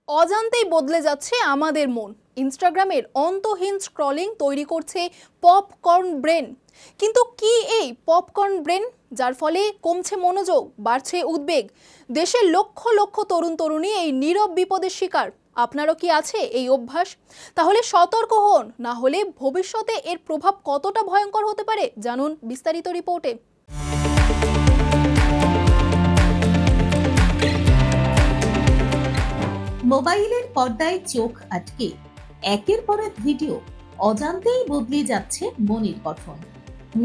অজান্তেই বদলে যাচ্ছে আমাদের মন। ইনস্টাগ্রামের অন্তহীন স্ক্রলিং তৈরি করছে পপকর্ন ব্রেন। কিন্তু কি এই পপকর্ন ব্রেন, যার ফলে কমছে মনোযোগ, বাড়ছে উদ্বেগ? দেশের লক্ষ লক্ষ তরুণ তরুণী এই নীরব বিপদের শিকার। আপনারও কি আছে এই অভ্যাস? তাহলে সতর্ক হন, না হলে ভবিষ্যতে এর প্রভাব কতটা ভয়ঙ্কর হতে পারে জানুন বিস্তারিত রিপোর্টে। মোবাইলের পর্দায় চোখ আটকে একের পর এক ভিডিও অজান্তেই বদলে যাচ্ছে মনের গঠন।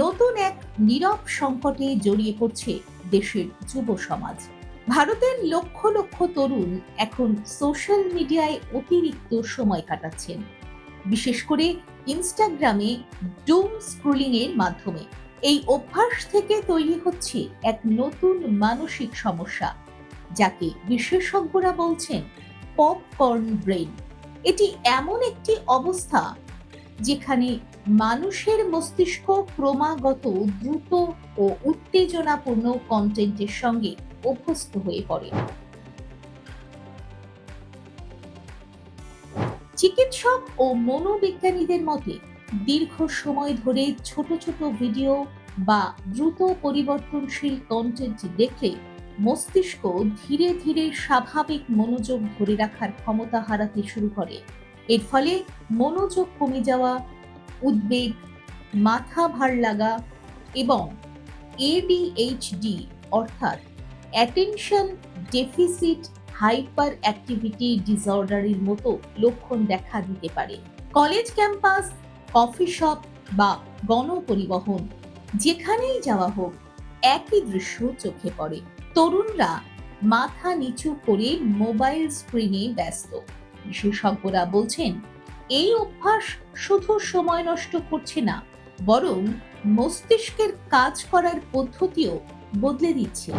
নতুন এক নীরব সংকটে জড়িয়ে পড়ছে দেশের যুব সমাজ। ভারতের লক্ষ লক্ষ তরুণ এখন সোশ্যাল মিডিয়ায় অতিরিক্ত সময় কাটাচ্ছেন, বিশেষ করে ইনস্টাগ্রামে ডুম স্ক্রলিং এর মাধ্যমে। এই অভ্যাস থেকে তৈরি হচ্ছে এক নতুন মানসিক সমস্যা, যাকে বিশেষজ্ঞরা বলছেন পপকর্ন ব্রেন। এটি এমন একটি অবস্থা যেখানে মানুষের মস্তিষ্ক ক্রমাগত দ্রুত ও উত্তেজনাপূর্ণ কন্টেন্টের সঙ্গে অভ্যস্ত হয়ে পড়ে। চিকিৎসক ও মনোবিজ্ঞানীদের মতে দীর্ঘ সময় ধরে ছোট ছোট ভিডিও বা দ্রুত পরিবর্তনশীল কন্টেন্ট দেখলে মস্তিষ্ক ধীরে ধীরে স্বাভাবিক মনোযোগ ধরে রাখার ক্ষমতা হারাতে শুরু করে। এর ফলে মনোযোগ কমে যাওয়া, উদ্বেগ, মাথা ভার লাগা এবং ADHD অর্থাৎ অ্যাটেনশন ডেফিসিট হাইপার অ্যাক্টিভিটি ডিসঅর্ডারের মতো লক্ষণ দেখা দিতে পারে। কলেজ ক্যাম্পাস, কফি শপ বা গণপরিবহন, যেখানেই যাওয়া হোক একই দৃশ্য চোখে পড়ে। তরুণরা মাথা নিচু করে মোবাইল স্ক্রিনে ব্যস্ত। বিশেষজ্ঞরা বলছেন, এই অভ্যাস শুধু সময় নষ্ট করছে না, বরং মস্তিষ্কের কাজ করার পদ্ধতিও বদলে দিচ্ছে।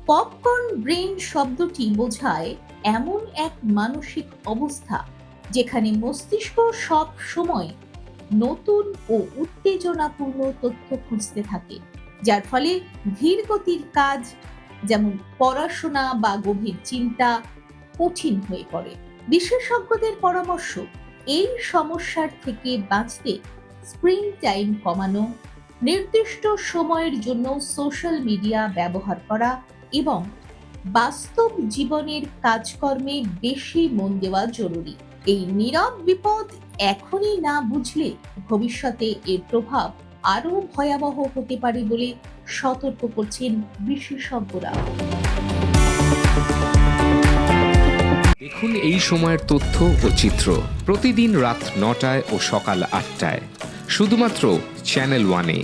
পপকর্ন ব্রেন শব্দটি বোঝায় এমন এক মানসিক অবস্থা যেখানে মস্তিষ্ক সব সময় নতুন ও উত্তেজনাপূর্ণ তথ্য খুঁজতে থাকে, যার ফলে ধীর গতির কাজ যেমন পড়াশোনা বা গভীর চিন্তা কঠিন হয়ে পড়ে। বিশেষজ্ঞদের পরামর্শ, এই সমস্যার থেকে বাঁচতে স্ক্রিন টাইম কমানো, নির্দিষ্ট সময়ের জন্য সোশ্যাল মিডিয়া ব্যবহার করা এবং বাস্তব জীবনের কাজকর্মে বেশি মন দেওয়া জরুরি। এই নীরব বিপদ এখনই না বুঝলে ভবিষ্যতে এর প্রভাব আরো ভয়াবহ হতে পারে বলে সতর্ক করছেন বিশেষজ্ঞরা। দেখুন এই সময়ের তথ্য ও চিত্র প্রতিদিন রাত ৯টায় ও সকাল ৮টায় শুধুমাত্র চ্যানেল ওয়ানে।